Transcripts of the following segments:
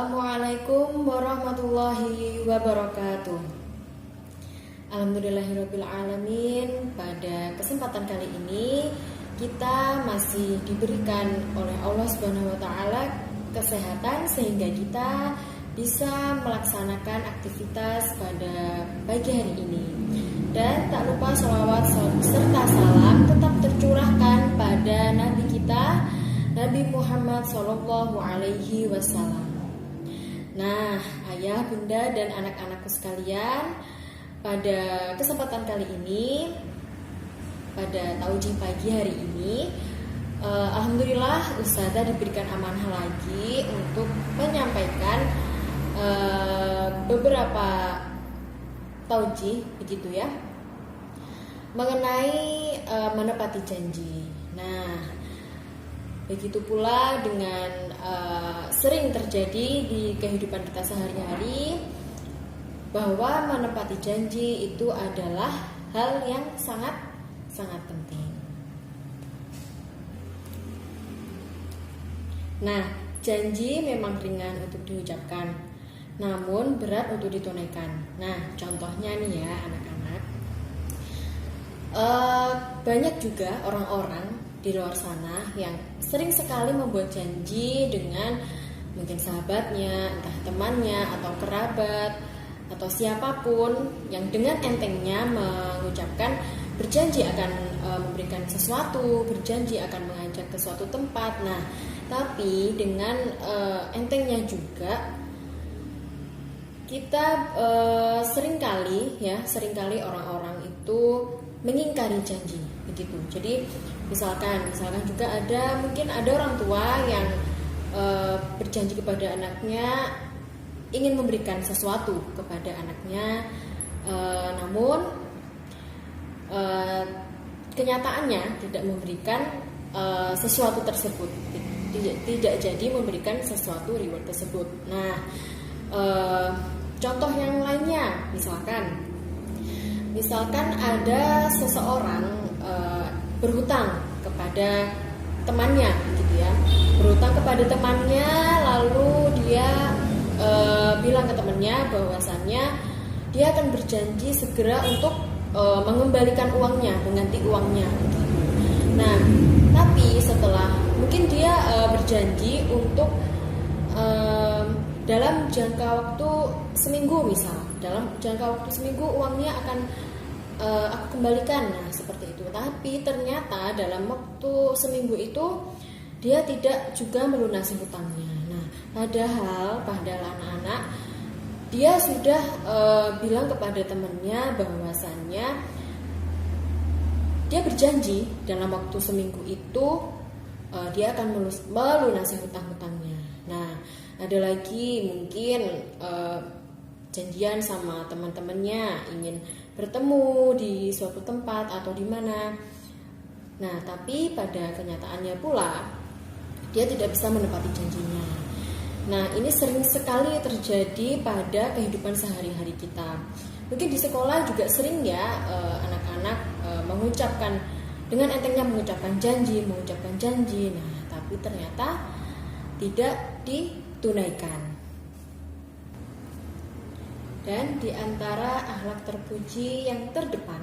Assalamualaikum warahmatullahi wabarakatuh. Alhamdulillahirabbil alamin. Pada kesempatan kali ini kita masih diberikan oleh Allah Subhanahu wa taala kesehatan sehingga kita bisa melaksanakan aktivitas pada pagi hari ini. Dan tak lupa sholawat serta salam tetap tercurahkan pada Nabi kita, Nabi Muhammad Sallallahu Alaihi Wasallam. Nah, ayah, bunda, dan anak-anakku sekalian, pada kesempatan kali ini, pada Taujih pagi hari ini, alhamdulillah Ustazah diberikan amanah lagi untuk menyampaikan beberapa taujih, begitu ya, mengenai menepati janji. Nah, begitu pula dengan sering terjadi di kehidupan kita sehari-hari bahwa menepati janji itu adalah hal yang sangat penting. Nah, janji memang ringan untuk diucapkan, namun berat untuk ditunaikan. Nah, contohnya nih ya anak-anak, banyak juga orang-orang di luar sana yang sering sekali membuat janji dengan mungkin sahabatnya, entah temannya atau kerabat atau siapapun yang dengan entengnya mengucapkan berjanji akan memberikan sesuatu, berjanji akan mengajak ke suatu tempat. Nah, tapi dengan entengnya juga kita seringkali orang-orang itu mengingkari janji, begitu. Jadi misalkan juga mungkin ada orang tua yang berjanji kepada anaknya ingin memberikan sesuatu kepada anaknya, namun kenyataannya tidak memberikan sesuatu tersebut, tidak jadi memberikan sesuatu reward tersebut. Nah, contoh yang lainnya, misalkan ada seseorang berhutang kepada temannya, gitu ya, berhutang kepada temannya, lalu dia bilang ke temannya bahwasannya dia akan berjanji segera untuk mengembalikan uangnya, mengganti uangnya, gitu. Nah, tapi setelah mungkin dia berjanji untuk dalam jangka waktu seminggu, dalam jangka waktu seminggu uangnya akan aku kembalikan, nah seperti itu. Tapi ternyata dalam waktu seminggu itu dia tidak juga melunasi hutangnya. Nah, padahal anak-anak dia sudah bilang kepada temannya bahwasannya dia berjanji dalam waktu seminggu itu dia akan melunasi hutang-hutangnya. Nah, ada lagi mungkin janjian sama teman-temannya ingin bertemu di suatu tempat atau di mana. Nah, tapi pada kenyataannya pula dia tidak bisa menepati janjinya. Nah, ini sering sekali terjadi pada kehidupan sehari-hari kita. Mungkin di sekolah juga sering ya anak-anak mengucapkan dengan entengnya mengucapkan janji. Nah, tapi ternyata tidak ditunaikan. Dan di antara akhlak terpuji yang terdepan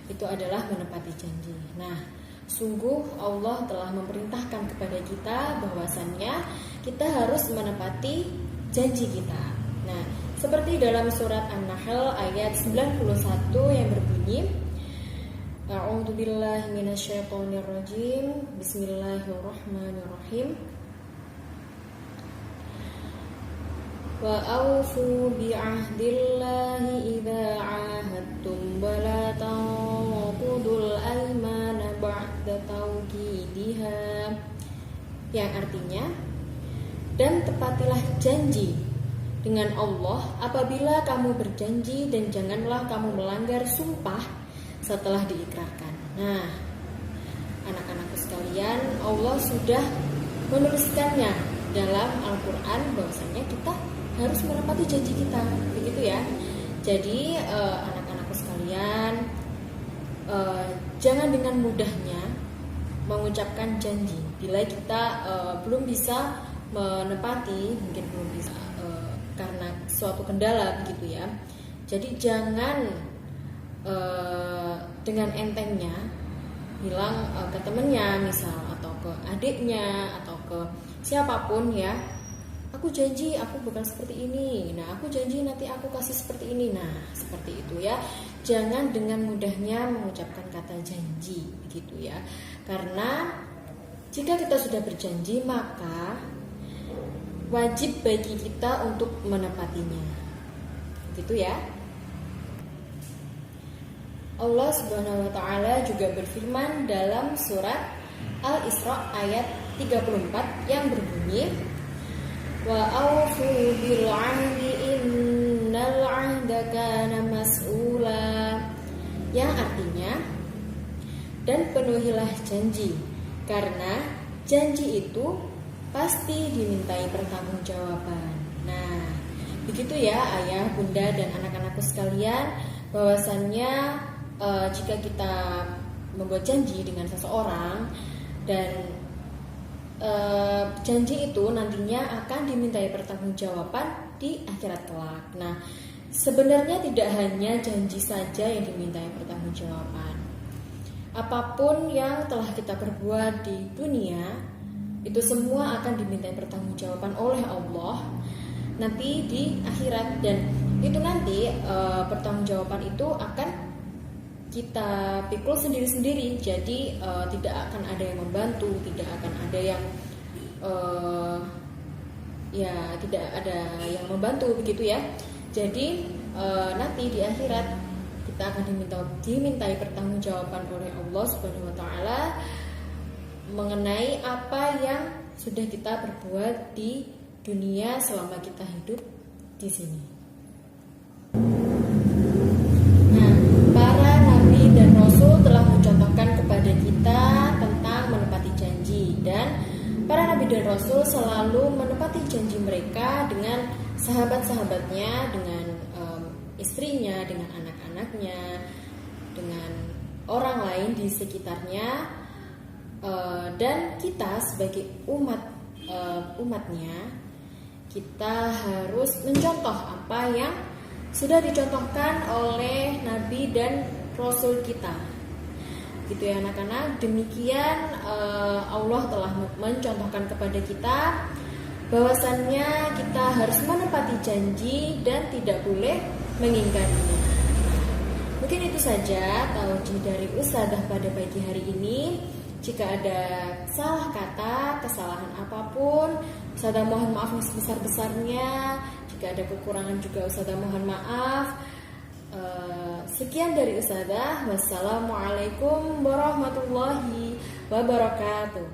itu adalah menepati janji. Nah, sungguh Allah telah memerintahkan kepada kita bahwasannya kita harus menepati janji kita. Nah, seperti dalam surat An-Nahl ayat 91 yang berbunyi, A'udzubillahi minasyaitonirrajim. Bismillahirrahmanirrahim. Wa aufu bi'ahdillahi idza 'ahadtum wa la tanqudul aymana ba'da tawkidiha. Yang artinya, dan tepatilah janji dengan Allah apabila kamu berjanji, dan janganlah kamu melanggar sumpah setelah diikrarkan. Nah, anak-anakku sekalian, Allah sudah menuliskannya dalam Al-Quran bahwasanya kita harus menepati janji kita, begitu ya. Jadi anak-anakku sekalian, jangan dengan mudahnya mengucapkan janji bila kita belum bisa menepati, mungkin belum bisa karena suatu kendala begitu ya. Jadi jangan dengan entengnya bilang ke temennya misal, atau ke adiknya, atau ke siapapun ya, aku janji aku bukan seperti ini, nah aku janji nanti aku kasih seperti ini, nah seperti itu ya. Jangan dengan mudahnya mengucapkan kata janji begitu ya, karena jika kita sudah berjanji maka wajib bagi kita untuk menepatinya gitu ya. Allah Subhanahu wa taala juga berfirman dalam surat Al-Isra ayat 34 yang berbunyi, wa aufu bil 'ahdi innal 'ahda kana mas'ula, yang artinya dan penuhilah janji karena janji itu pasti dimintai pertanggungjawaban. Nah, begitu ya ayah, bunda dan anak-anakku sekalian, bahwasannya jika kita membuat janji dengan seseorang dan janji itu nantinya akan dimintai pertanggungjawaban di akhirat kelak. Nah, sebenarnya tidak hanya janji saja yang dimintai pertanggungjawaban. Apapun yang telah kita perbuat di dunia, itu semua akan dimintai pertanggungjawaban oleh Allah nanti di akhirat, dan itu nanti pertanggungjawaban itu akan kita pikul sendiri-sendiri. Jadi tidak akan ada yang membantu, tidak akan ada yang tidak ada yang membantu begitu ya. Jadi nanti di akhirat kita akan dimintai pertanggungjawaban oleh Allah Subhanahu wa taala mengenai apa yang sudah kita perbuat di dunia selama kita hidup di sini. Nah, para nabi dan rasul telah mencontohkan kepada kita tentang menepati janji, dan para nabi dan rasul selalu menepati janji mereka dengan sahabat-sahabatnya, dengan istrinya, dengan anak-anaknya, dengan orang lain di sekitarnya, dan kita sebagai umatnya, kita harus mencontoh apa yang sudah dicontohkan oleh nabi dan rasul kita gitu ya anak-anak. Demikian Allah telah mencontohkan kepada kita bahwasannya kita harus menepati janji dan tidak boleh mengingkarinya. Mungkin itu saja taujih dari Ustadzah pada pagi hari ini. Jika ada salah kata, kesalahan apapun, Ustadzah mohon maaf yang sebesar-besarnya. Jika ada kekurangan juga Ustadzah mohon maaf. Sekian dari Ustadzah. Wassalamualaikum warahmatullahi wabarakatuh.